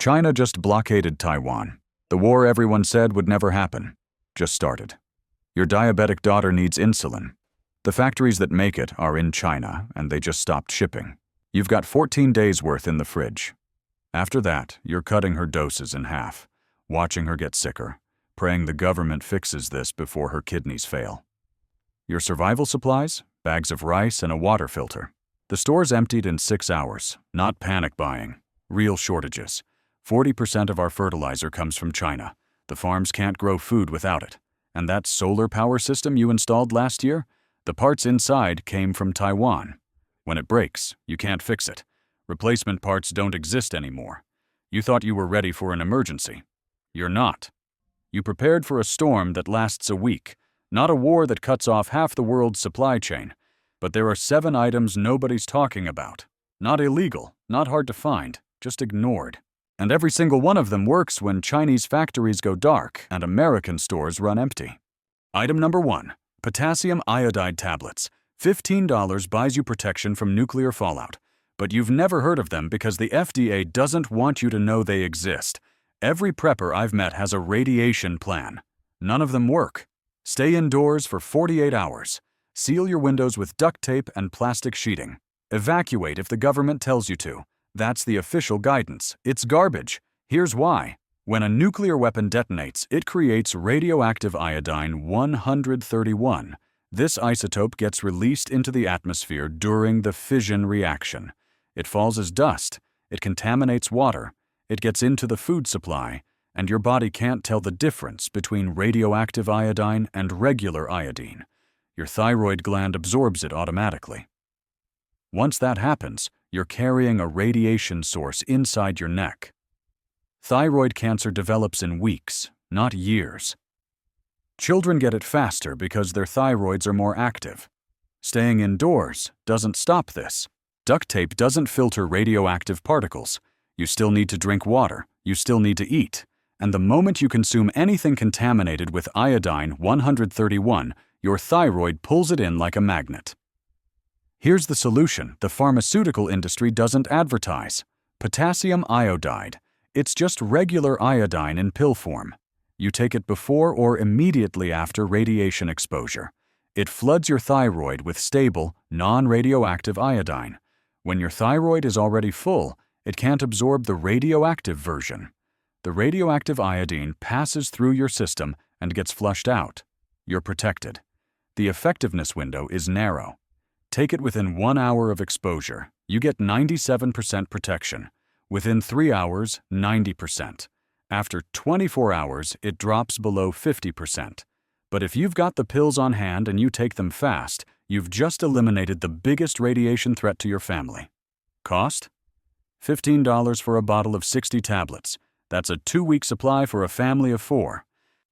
China just blockaded Taiwan. The war everyone said would never happen just started. Your diabetic daughter needs insulin. The factories that make it are in China, and they just stopped shipping. You've got 14 days worth in the fridge. After that, you're cutting her doses in half, watching her get sicker, praying the government fixes this before her kidneys fail. Your survival supplies? Bags of rice and a water filter. The store's emptied in 6 hours, not panic buying. Real shortages. 40% of our fertilizer comes from China. The farms can't grow food without it. And that solar power system you installed last year? The parts inside came from Taiwan. When it breaks, you can't fix it. Replacement parts don't exist anymore. You thought you were ready for an emergency. You're not. You prepared for a storm that lasts a week, not a war that cuts off half the world's supply chain. But there are 7 items nobody's talking about. Not illegal, not hard to find, just ignored. And every single one of them works when Chinese factories go dark and American stores run empty. Item number 1, potassium iodide tablets. $15 buys you protection from nuclear fallout. But you've never heard of them because the FDA doesn't want you to know they exist. Every prepper I've met has a radiation plan. None of them work. Stay indoors for 48 hours. Seal your windows with duct tape and plastic sheeting. Evacuate if the government tells you to. That's the official guidance. It's garbage. Here's why. When a nuclear weapon detonates, it creates radioactive iodine 131. This isotope gets released into the atmosphere during the fission reaction. It falls as dust. It contaminates water. It gets into the food supply, and your body can't tell the difference between radioactive iodine and regular iodine. Your thyroid gland absorbs it automatically. Once that happens, you're carrying a radiation source inside your neck. Thyroid cancer develops in weeks, not years. Children get it faster because their thyroids are more active. Staying indoors doesn't stop this. Duct tape doesn't filter radioactive particles. You still need to drink water. You still need to eat. And the moment you consume anything contaminated with iodine 131, your thyroid pulls it in like a magnet. Here's the solution the pharmaceutical industry doesn't advertise. Potassium iodide. It's just regular iodine in pill form. You take it before or immediately after radiation exposure. It floods your thyroid with stable, non-radioactive iodine. When your thyroid is already full, it can't absorb the radioactive version. The radioactive iodine passes through your system and gets flushed out. You're protected. The effectiveness window is narrow. Take it within 1 hour of exposure. You get 97% protection. Within 3 hours, 90%. After 24 hours, it drops below 50%. But if you've got the pills on hand and you take them fast, you've just eliminated the biggest radiation threat to your family. Cost? $15 for a bottle of 60 tablets. That's a 2-week supply for a family of 4.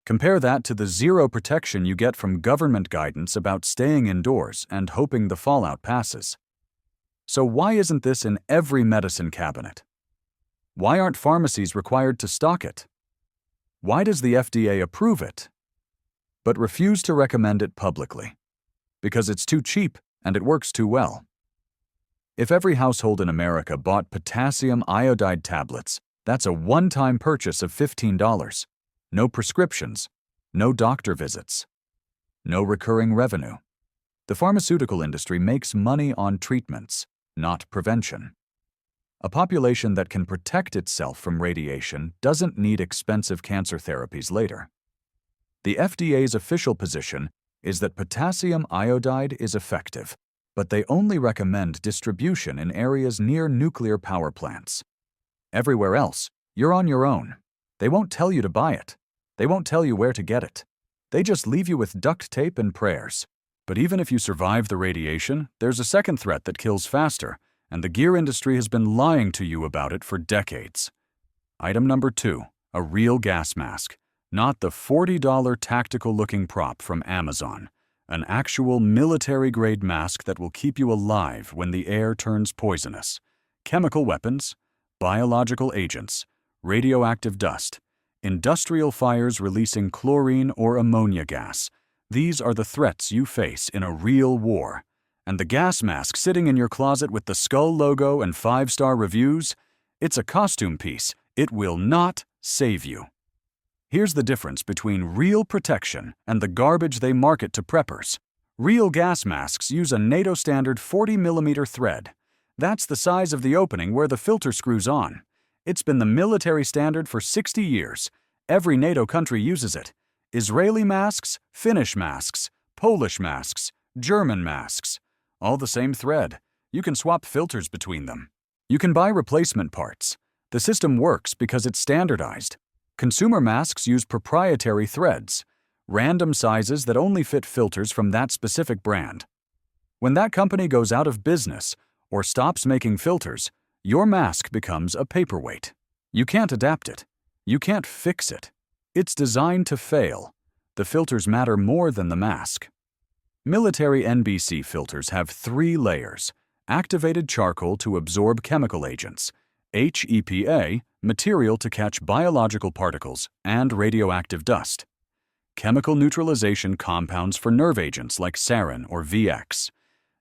Compare that to the zero protection you get from government guidance about staying indoors and hoping the fallout passes. So why isn't this in every medicine cabinet? Why aren't pharmacies required to stock it? Why does the FDA approve it, but refuse to recommend it publicly? Because it's too cheap and it works too well. If every household in America bought potassium iodide tablets, that's a one-time purchase of $15. No prescriptions, no doctor visits, no recurring revenue. The pharmaceutical industry makes money on treatments, not prevention. A population that can protect itself from radiation doesn't need expensive cancer therapies later. The FDA's official position is that potassium iodide is effective, but they only recommend distribution in areas near nuclear power plants. Everywhere else, you're on your own. They won't tell you to buy it. They won't tell you where to get it. They just leave you with duct tape and prayers. But even if you survive the radiation, there's a second threat that kills faster, and the gear industry has been lying to you about it for decades. Item number 2, a real gas mask. Not the $40 tactical-looking prop from Amazon. An actual military-grade mask that will keep you alive when the air turns poisonous. Chemical weapons, biological agents, radioactive dust, industrial fires releasing chlorine or ammonia gas. These are the threats you face in a real war. And the gas mask sitting in your closet with the skull logo and 5-star reviews? It's a costume piece. It will not save you. Here's the difference between real protection and the garbage they market to preppers. Real gas masks use a NATO standard 40mm thread. That's the size of the opening where the filter screws on. It's been the military standard for 60 years. Every NATO country uses it. Israeli masks, Finnish masks, Polish masks, German masks. All the same thread. You can swap filters between them. You can buy replacement parts. The system works because it's standardized. Consumer masks use proprietary threads, random sizes that only fit filters from that specific brand. When that company goes out of business or stops making filters, your mask becomes a paperweight. You can't adapt it. You can't fix it. It's designed to fail. The filters matter more than the mask. Military NBC filters have 3 layers: activated charcoal to absorb chemical agents, HEPA, material to catch biological particles and radioactive dust, chemical neutralization compounds for nerve agents like sarin or VX.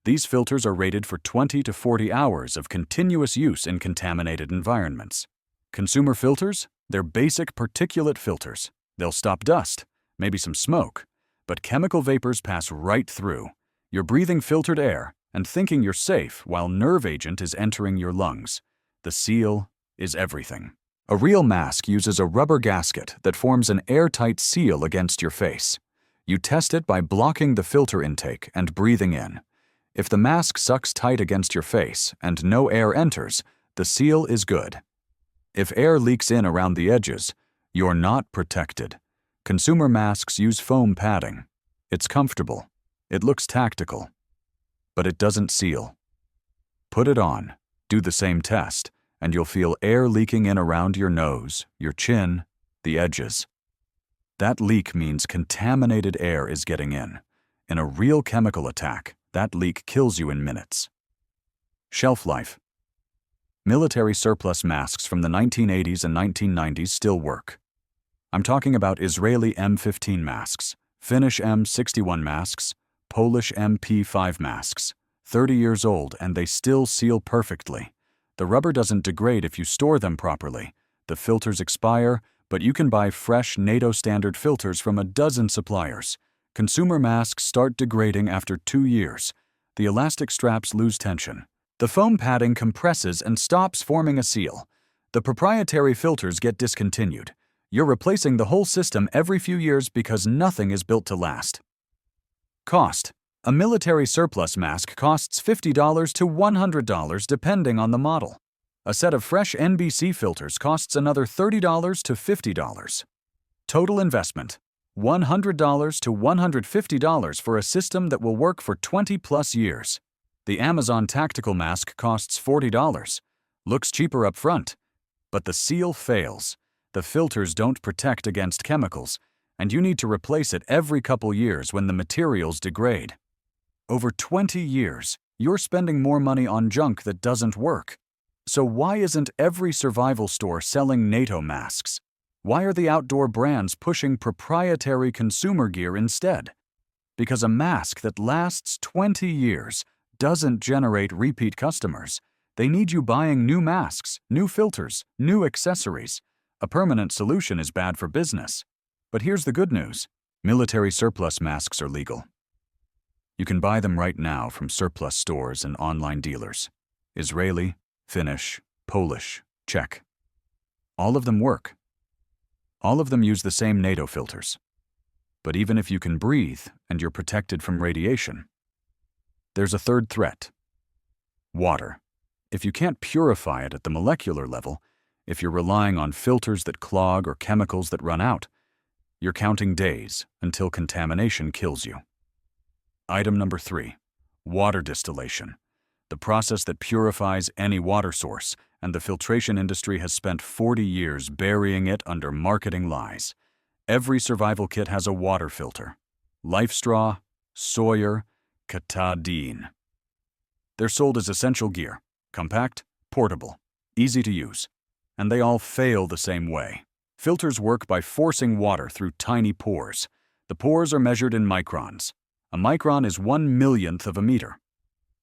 These filters are rated for 20 to 40 hours of continuous use in contaminated environments. Consumer filters? They're basic particulate filters. They'll stop dust, maybe some smoke, but chemical vapors pass right through. You're breathing filtered air and thinking you're safe while nerve agent is entering your lungs. The seal is everything. A real mask uses a rubber gasket that forms an airtight seal against your face. You test it by blocking the filter intake and breathing in. If the mask sucks tight against your face and no air enters, the seal is good. If air leaks in around the edges, you're not protected. Consumer masks use foam padding. It's comfortable. It looks tactical. But it doesn't seal. Put it on, do the same test, and you'll feel air leaking in around your nose, your chin, the edges. That leak means contaminated air is getting in. In a real chemical attack, that leak kills you in minutes. Shelf life. Military surplus masks from the 1980s and 1990s still work. I'm talking about Israeli M15 masks, Finnish M61 masks, Polish MP5 masks. 30 years old and they still seal perfectly. The rubber doesn't degrade if you store them properly. The filters expire, but you can buy fresh NATO standard filters from a dozen suppliers. Consumer masks start degrading after 2 years. The elastic straps lose tension. The foam padding compresses and stops forming a seal. The proprietary filters get discontinued. You're replacing the whole system every few years because nothing is built to last. Cost. A military surplus mask costs $50 to $100 depending on the model. A set of fresh NBC filters costs another $30 to $50. Total investment: $100 to $150 for a system that will work for 20+ years. The Amazon tactical mask costs $40. Looks cheaper up front, but the seal fails. The filters don't protect against chemicals, and you need to replace it every couple years when the materials degrade. Over 20 years, you're spending more money on junk that doesn't work. So why isn't every survival store selling NATO masks? Why are the outdoor brands pushing proprietary consumer gear instead? Because a mask that lasts 20 years doesn't generate repeat customers. They need you buying new masks, new filters, new accessories. A permanent solution is bad for business. But here's the good news. Military surplus masks are legal. You can buy them right now from surplus stores and online dealers. Israeli, Finnish, Polish, Czech. All of them work. All of them use the same NATO filters. But even if you can breathe and you're protected from radiation, there's a third threat. Water. If you can't purify it at the molecular level, if you're relying on filters that clog or chemicals that run out, you're counting days until contamination kills you. Item number 3. Water distillation. The process that purifies any water source, and the filtration industry has spent 40 years burying it under marketing lies. Every survival kit has a water filter. Life Straw, Sawyer, Katadine. They're sold as essential gear, compact, portable, easy to use, and they all fail the same way. Filters work by forcing water through tiny pores. The pores are measured in microns. A micron is 1/1,000,000th of a meter.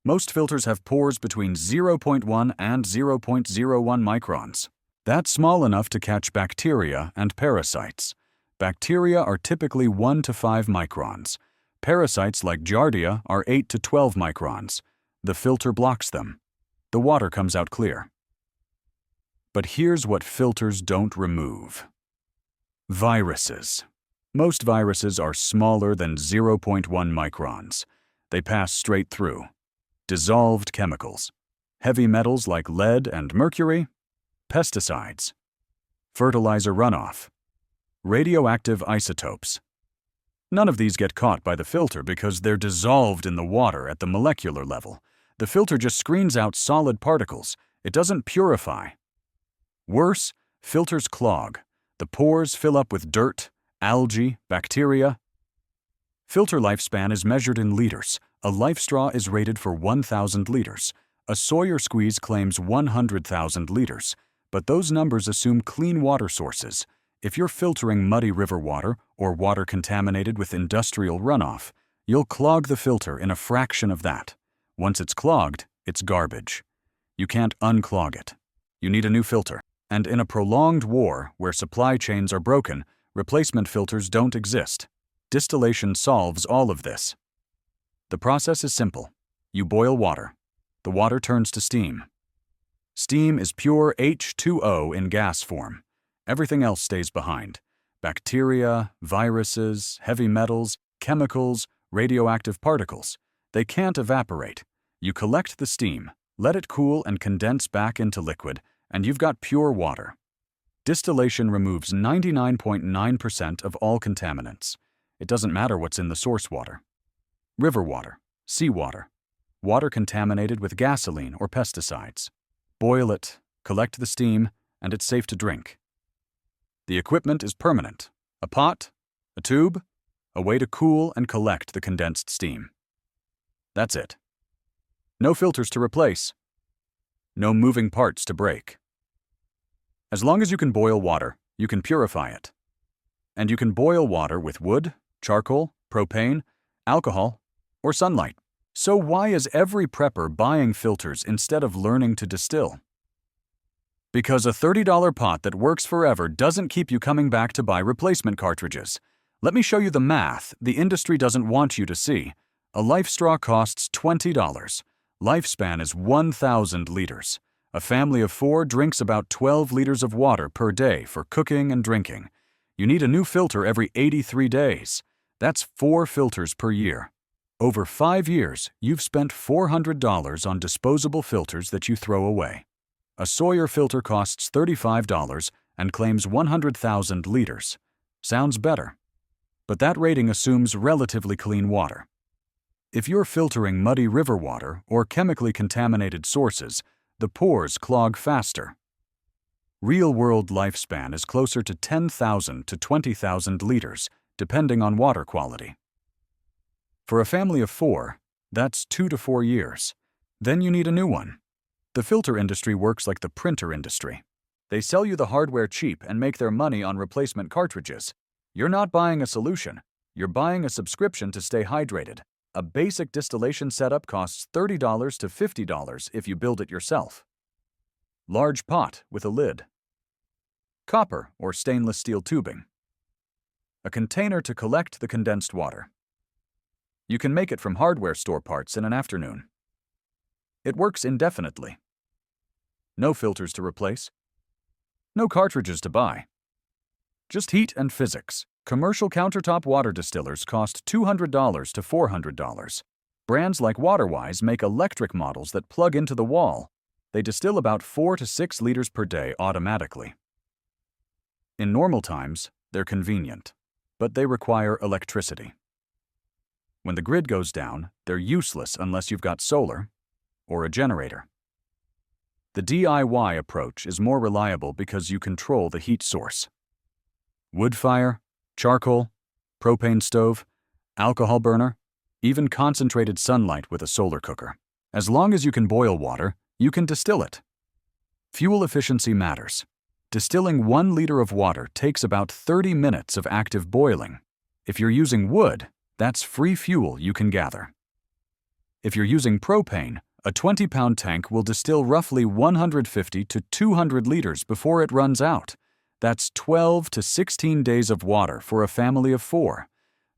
Most filters have pores between 0.1 and 0.01 microns. That's small enough to catch bacteria and parasites. Bacteria are typically 1 to 5 microns. Parasites like Giardia are 8 to 12 microns. The filter blocks them. The water comes out clear. But here's what filters don't remove. Viruses. Most viruses are smaller than 0.1 microns. They pass straight through. Dissolved chemicals. Heavy metals like lead and mercury. Pesticides. Fertilizer runoff. Radioactive isotopes. None of these get caught by the filter because they're dissolved in the water at the molecular level. The filter just screens out solid particles. It doesn't purify. Worse, filters clog. The pores fill up with dirt, algae, bacteria. Filter lifespan is measured in liters. A life straw is rated for 1,000 liters. A Sawyer squeeze claims 100,000 liters. But those numbers assume clean water sources. If you're filtering muddy river water or water contaminated with industrial runoff, you'll clog the filter in a fraction of that. Once it's clogged, it's garbage. You can't unclog it. You need a new filter. And in a prolonged war where supply chains are broken, replacement filters don't exist. Distillation solves all of this. The process is simple. You boil water. The water turns to steam. Steam is pure H2O in gas form. Everything else stays behind. Bacteria, viruses, heavy metals, chemicals, radioactive particles. They can't evaporate. You collect the steam, let it cool and condense back into liquid, and you've got pure water. Distillation removes 99.9% of all contaminants. It doesn't matter what's in the source water. River water, seawater, water contaminated with gasoline or pesticides. Boil it, collect the steam, and it's safe to drink. The equipment is permanent. A pot, a tube, a way to cool and collect the condensed steam. That's it. No filters to replace. No moving parts to break. As long as you can boil water, you can purify it. And you can boil water with wood, charcoal, propane, alcohol, or sunlight. So why is every prepper buying filters instead of learning to distill? Because a $30 pot that works forever doesn't keep you coming back to buy replacement cartridges. Let me show you the math the industry doesn't want you to see. A life straw costs $20. Lifespan is 1,000 liters. A family of 4 drinks about 12 liters of water per day for cooking and drinking. You need a new filter every 83 days. That's 4 filters per year. Over 5 years, you've spent $400 on disposable filters that you throw away. A Sawyer filter costs $35 and claims 100,000 liters. Sounds better. But that rating assumes relatively clean water. If you're filtering muddy river water or chemically contaminated sources, the pores clog faster. Real-world lifespan is closer to 10,000 to 20,000 liters, depending on water quality. For a family of 4, that's 2 to 4 years. Then you need a new one. The filter industry works like the printer industry. They sell you the hardware cheap and make their money on replacement cartridges. You're not buying a solution. You're buying a subscription to stay hydrated. A basic distillation setup costs $30 to $50 if you build it yourself. Large pot with a lid. Copper or stainless steel tubing. A container to collect the condensed water. You can make it from hardware store parts in an afternoon. It works indefinitely. No filters to replace. No cartridges to buy. Just heat and physics. Commercial countertop water distillers cost $200 to $400. Brands like Waterwise make electric models that plug into the wall. They distill about 4 to 6 liters per day automatically. In normal times, they're convenient, but they require electricity. When the grid goes down, they're useless unless you've got solar or a generator. The DIY approach is more reliable because you control the heat source. Wood fire, charcoal, propane stove, alcohol burner, even concentrated sunlight with a solar cooker. As long as you can boil water, you can distill it. Fuel efficiency matters. Distilling 1 liter of water takes about 30 minutes of active boiling. If you're using wood, that's free fuel you can gather. If you're using propane, A 20-pound tank will distill roughly 150 to 200 liters before it runs out. That's 12 to 16 days of water for a family of 4.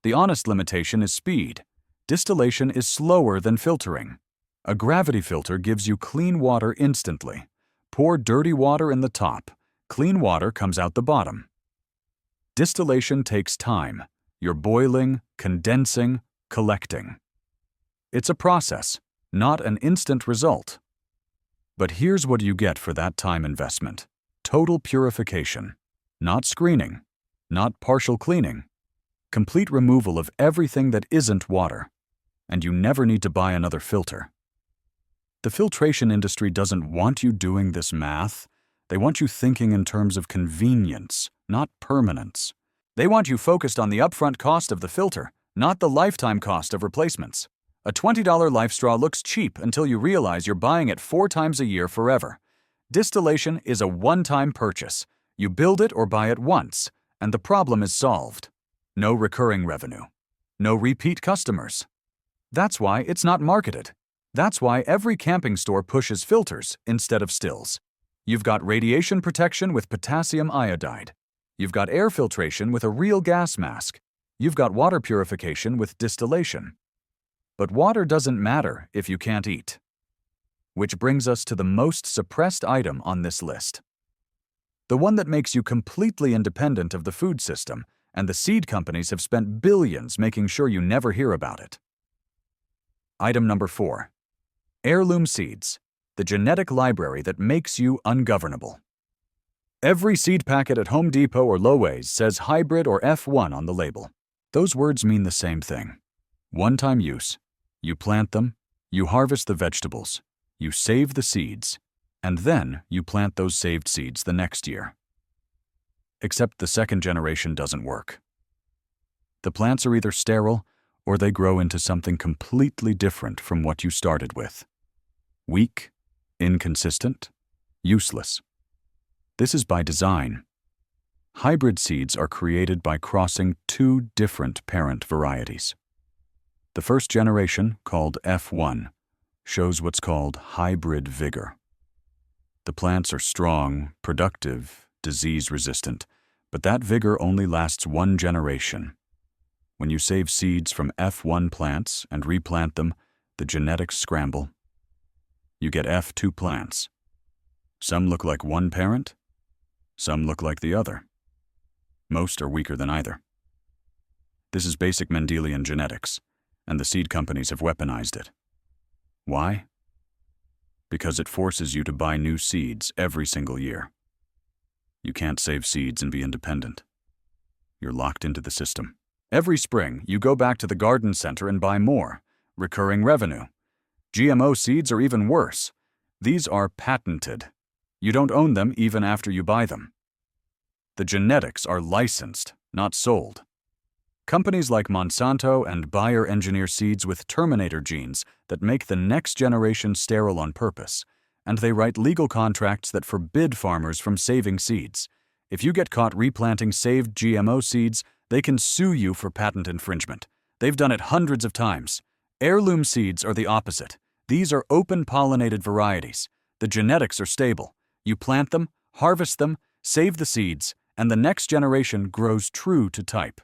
The honest limitation is speed. Distillation is slower than filtering. A gravity filter gives you clean water instantly. Pour dirty water in the top. Clean water comes out the bottom. Distillation takes time. You're boiling, condensing, collecting. It's a process, not an instant result. But here's what you get for that time investment. Total purification. Not screening. Not partial cleaning. Complete removal of everything that isn't water. And you never need to buy another filter. The filtration industry doesn't want you doing this math. They want you thinking in terms of convenience, not permanence. They want you focused on the upfront cost of the filter, not the lifetime cost of replacements. A $20 life straw looks cheap until you realize you're buying it 4 times a year forever. Distillation is a one-time purchase. You build it or buy it once, and the problem is solved. No recurring revenue. No repeat customers. That's why it's not marketed. That's why every camping store pushes filters instead of stills. You've got radiation protection with potassium iodide. You've got air filtration with a real gas mask. You've got water purification with distillation. But water doesn't matter if you can't eat. Which brings us to the most suppressed item on this list. The one that makes you completely independent of the food system, and the seed companies have spent billions making sure you never hear about it. Item number 4. Heirloom seeds, the genetic library that makes you ungovernable. Every seed packet at Home Depot or Lowe's says hybrid or F1 on the label. Those words mean the same thing. One-time use. You plant them, you harvest the vegetables, you save the seeds, and then you plant those saved seeds the next year. Except the second generation doesn't work. The plants are either sterile or they grow into something completely different from what you started with. Weak, inconsistent, useless. This is by design. Hybrid seeds are created by crossing 2 different parent varieties. The first generation, called F1, shows what's called hybrid vigor. The plants are strong, productive, disease-resistant, but that vigor only lasts 1 generation. When you save seeds from F1 plants and replant them, the genetics scramble. You get F2 plants. Some look like one parent, some look like the other. Most are weaker than either. This is basic Mendelian genetics, and the seed companies have weaponized it. Why? Because it forces you to buy new seeds every single year. You can't save seeds and be independent. You're locked into the system. Every spring, you go back to the garden center and buy more. Recurring revenue. GMO seeds are even worse. These are patented. You don't own them even after you buy them. The genetics are licensed, not sold. Companies like Monsanto and Bayer engineer seeds with Terminator genes that make the next generation sterile on purpose, and they write legal contracts that forbid farmers from saving seeds. If you get caught replanting saved GMO seeds, they can sue you for patent infringement. They've done it hundreds of times. Heirloom seeds are the opposite. These are open-pollinated varieties. The genetics are stable. You plant them, harvest them, save the seeds, and the next generation grows true to type.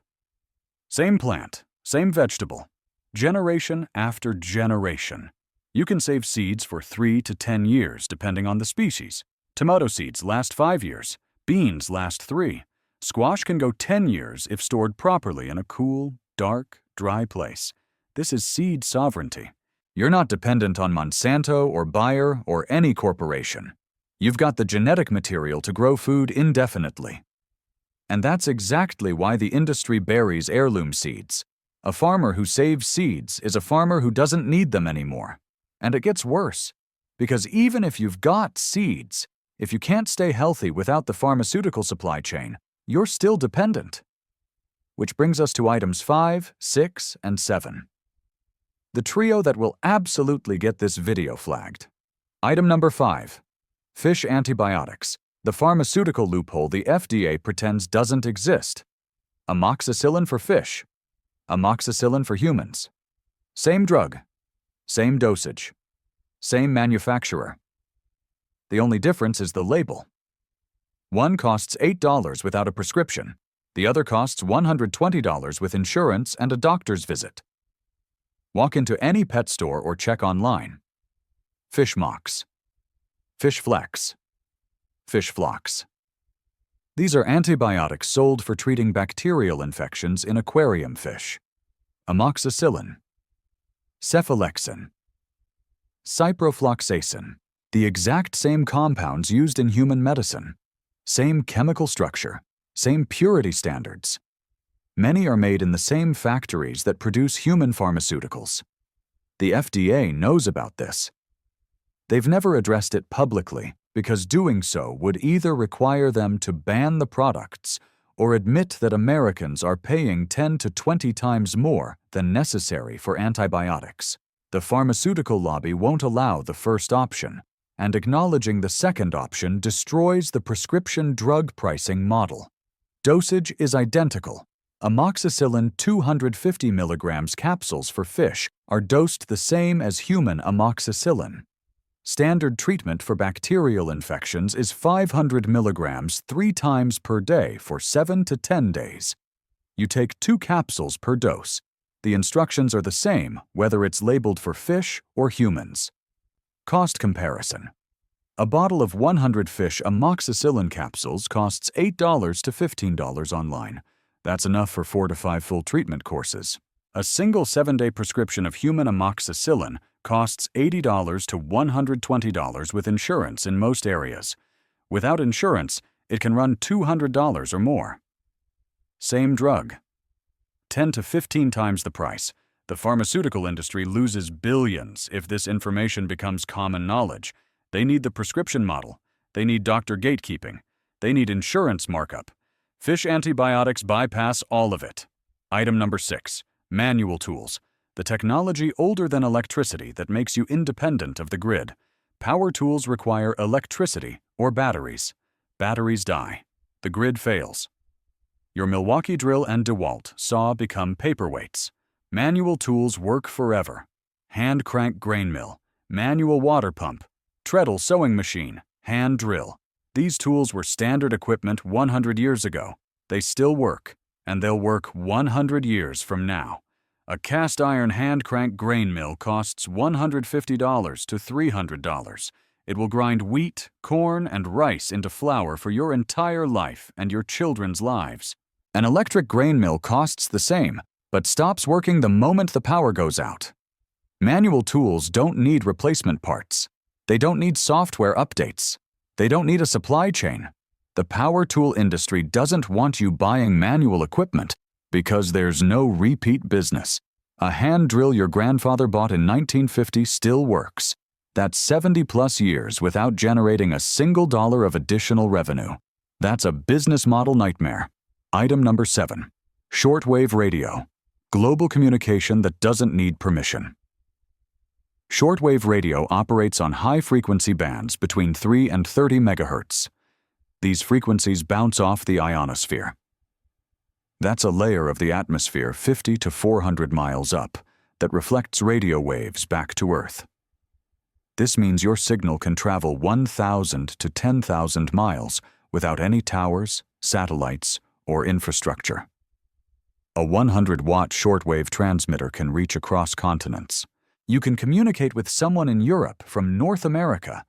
Same plant, same vegetable, generation after generation. You can save seeds for 3 to 10 years depending on the species. Tomato seeds last 5 years. Beans last 3. Squash can go 10 years if stored properly in a cool, dark, dry place. This is seed sovereignty. You're not dependent on Monsanto or Bayer or any corporation. You've got the genetic material to grow food indefinitely. And that's exactly why the industry buries heirloom seeds. A farmer who saves seeds is a farmer who doesn't need them anymore. And it gets worse, because even if you've got seeds, if you can't stay healthy without the pharmaceutical supply chain, you're still dependent. Which brings us to items 5, 6, and 7. The trio that will absolutely get this video flagged. Item number 5. Fish antibiotics. The pharmaceutical loophole the FDA pretends doesn't exist. Amoxicillin for fish. Amoxicillin for humans. Same drug. Same dosage. Same manufacturer. The only difference is the label. One costs $8 without a prescription. The other costs $120 with insurance and a doctor's visit. Walk into any pet store or check online. Fish Mox, Fish Flex, Fish Flox. These are antibiotics sold for treating bacterial infections in aquarium fish. Amoxicillin, cephalexin, ciprofloxacin, the exact same compounds used in human medicine. Same chemical structure, same purity standards. Many are made in the same factories that produce human pharmaceuticals. The FDA knows about this. They've never addressed it publicly because doing so would either require them to ban the products or admit that Americans are paying 10 to 20 times more than necessary for antibiotics. The pharmaceutical lobby won't allow the first option, and acknowledging the second option destroys the prescription drug pricing model. Dosage is identical. Amoxicillin 250 milligrams capsules for fish are dosed the same as human amoxicillin. Standard treatment for bacterial infections is 500 milligrams 3 times per day for 7 to 10 days. You take 2 capsules per dose. The instructions are the same whether it's labeled for fish or humans. Cost comparison. A bottle of 100 fish amoxicillin capsules costs $8 to $15 online. That's enough for 4 to 5 full treatment courses. A single 7-day prescription of human amoxicillin costs $80 to $120 with insurance in most areas. Without insurance, it can run $200 or more. Same drug. 10 to 15 times the price. The pharmaceutical industry loses billions if this information becomes common knowledge. They need the prescription model. They need doctor gatekeeping. They need insurance markup. Fish antibiotics bypass all of it. Item number 6. Manual tools. The technology older than electricity that makes you independent of the grid. Power tools require electricity or batteries. Batteries die. The grid fails. Your Milwaukee drill and DeWalt saw become paperweights. Manual tools work forever. Hand crank grain mill, manual water pump, treadle sewing machine, hand drill. These tools were standard equipment 100 years ago. They still work, and they'll work 100 years from now. A cast iron hand crank grain mill costs $150 to $300. It will grind wheat, corn, and rice into flour for your entire life and your children's lives. An electric grain mill costs the same, but stops working the moment the power goes out. Manual tools don't need replacement parts. They don't need software updates. They don't need a supply chain. The power tool industry doesn't want you buying manual equipment because there's no repeat business. A hand drill your grandfather bought in 1950 still works. That's 70+ years without generating a single dollar of additional revenue. That's a business model nightmare. Item number 7. Shortwave radio. Global communication that doesn't need permission. Shortwave radio operates on high-frequency bands between 3 and 30 megahertz. These frequencies bounce off the ionosphere. That's a layer of the atmosphere 50 to 400 miles up that reflects radio waves back to Earth. This means your signal can travel 1,000 to 10,000 miles without any towers, satellites, or infrastructure. A 100-watt shortwave transmitter can reach across continents. You can communicate with someone in Europe from North America.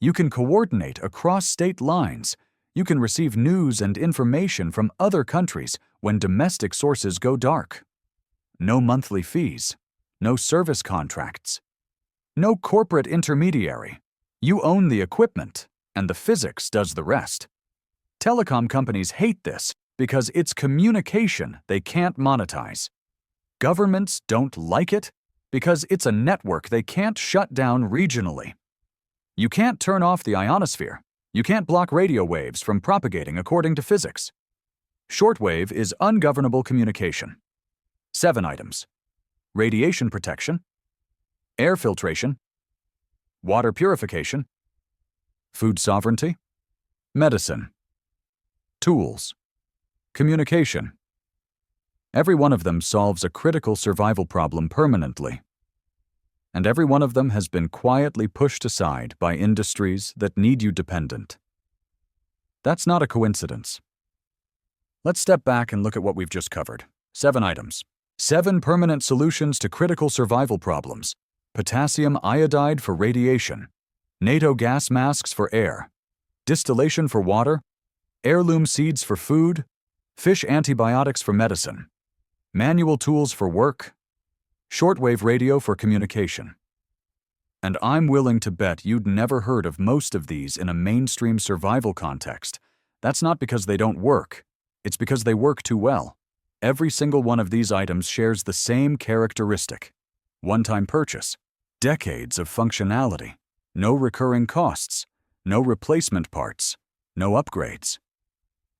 You can coordinate across state lines. You can receive news and information from other countries when domestic sources go dark. No monthly fees. No service contracts. No corporate intermediary. You own the equipment, and the physics does the rest. Telecom companies hate this because it's communication they can't monetize. Governments don't like it because it's a network they can't shut down regionally. You can't turn off the ionosphere. You can't block radio waves from propagating according to physics. Shortwave is ungovernable communication. 7 items. Radiation protection, air filtration, water purification, food sovereignty, medicine, tools, communication. Every one of them solves a critical survival problem permanently. And every one of them has been quietly pushed aside by industries that need you dependent. That's not a coincidence. Let's step back and look at what we've just covered. 7 items. 7 permanent solutions to critical survival problems. Potassium iodide for radiation. NATO gas masks for air. Distillation for water. Heirloom seeds for food. Fish antibiotics for medicine. Manual tools for work. Shortwave radio for communication. And I'm willing to bet you'd never heard of most of these in a mainstream survival context. That's not because they don't work. It's because they work too well. Every single one of these items shares the same characteristic. One-time purchase. Decades of functionality. No recurring costs. No replacement parts. No upgrades.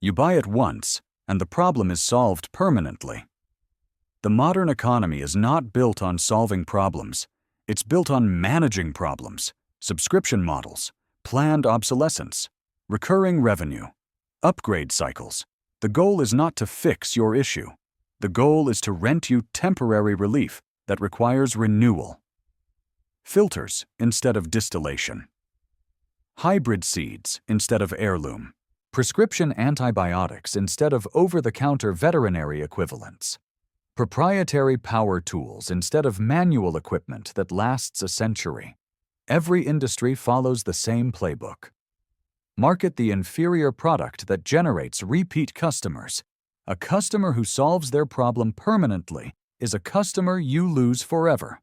You buy it once, and the problem is solved permanently. The modern economy is not built on solving problems. It's built on managing problems, subscription models, planned obsolescence, recurring revenue, upgrade cycles. The goal is not to fix your issue. The goal is to rent you temporary relief that requires renewal. Filters instead of distillation. Hybrid seeds instead of heirloom. Prescription antibiotics instead of over-the-counter veterinary equivalents. Proprietary power tools instead of manual equipment that lasts a century. Every industry follows the same playbook. Market the inferior product that generates repeat customers. A customer who solves their problem permanently is a customer you lose forever.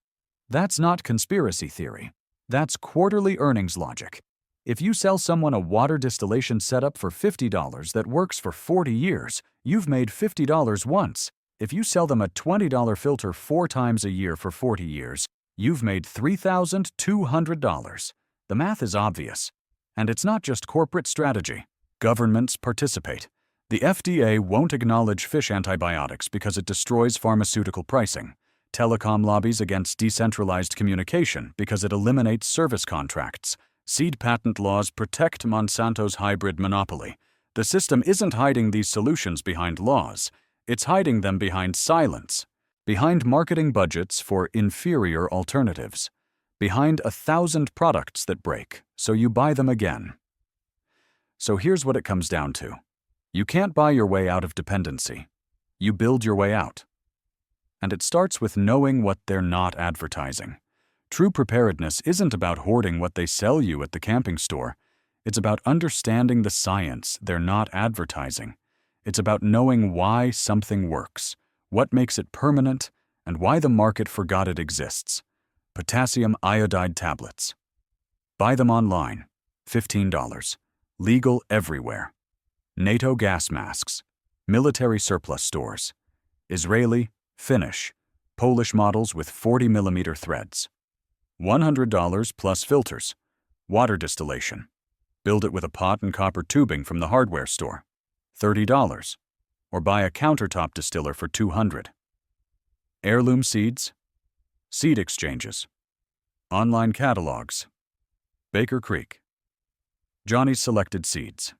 That's not conspiracy theory. That's quarterly earnings logic. If you sell someone a water distillation setup for $50 that works for 40 years, you've made $50 once. If you sell them a $20 filter 4 times a year for 40 years, you've made $3,200. The math is obvious. And it's not just corporate strategy. Governments participate. The FDA won't acknowledge fish antibiotics because it destroys pharmaceutical pricing. Telecom lobbies against decentralized communication because it eliminates service contracts. Seed patent laws protect Monsanto's hybrid monopoly. The system isn't hiding these solutions behind laws. It's hiding them behind silence, behind marketing budgets for inferior alternatives, behind 1,000 products that break, so you buy them again. So here's what it comes down to. You can't buy your way out of dependency. You build your way out. And it starts with knowing what they're not advertising. True preparedness isn't about hoarding what they sell you at the camping store. It's about understanding the science they're not advertising. It's about knowing why something works, what makes it permanent, and why the market forgot it exists. Potassium iodide tablets. Buy them online. $15. Legal everywhere. NATO gas masks. Military surplus stores. Israeli, Finnish, Polish models with 40mm threads. $100 plus filters. Water distillation. Build it with a pot and copper tubing from the hardware store. $30. Or buy a countertop distiller for $200. Heirloom seeds. Seed exchanges. Online catalogs. Baker Creek. Johnny's selected seeds.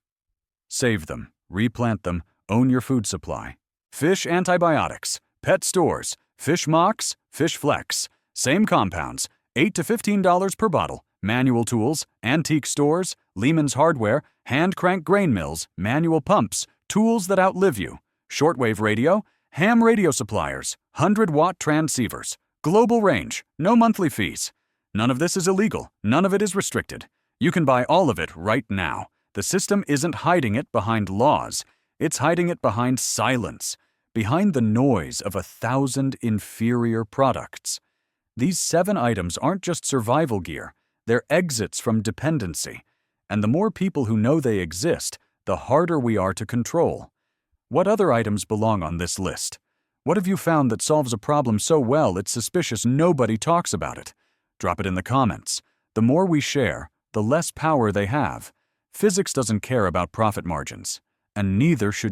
Save them, replant them, own your food supply. Fish antibiotics. Pet stores. Fish Mox, Fish Flex. Same compounds. $8 to $15 per bottle. Manual tools, antique stores, Lehman's Hardware, hand crank grain mills, manual pumps, tools that outlive you. Shortwave radio, ham radio suppliers, 100-watt transceivers. Global range, no monthly fees. None of this is illegal. None of it is restricted. You can buy all of it right now. The system isn't hiding it behind laws. It's hiding it behind silence, behind the noise of 1,000 inferior products. These 7 items aren't just survival gear. They're exits from dependency. And the more people who know they exist, the harder we are to control. What other items belong on this list? What have you found that solves a problem so well it's suspicious nobody talks about it? Drop it in the comments. The more we share, the less power they have. Physics doesn't care about profit margins, and neither should you.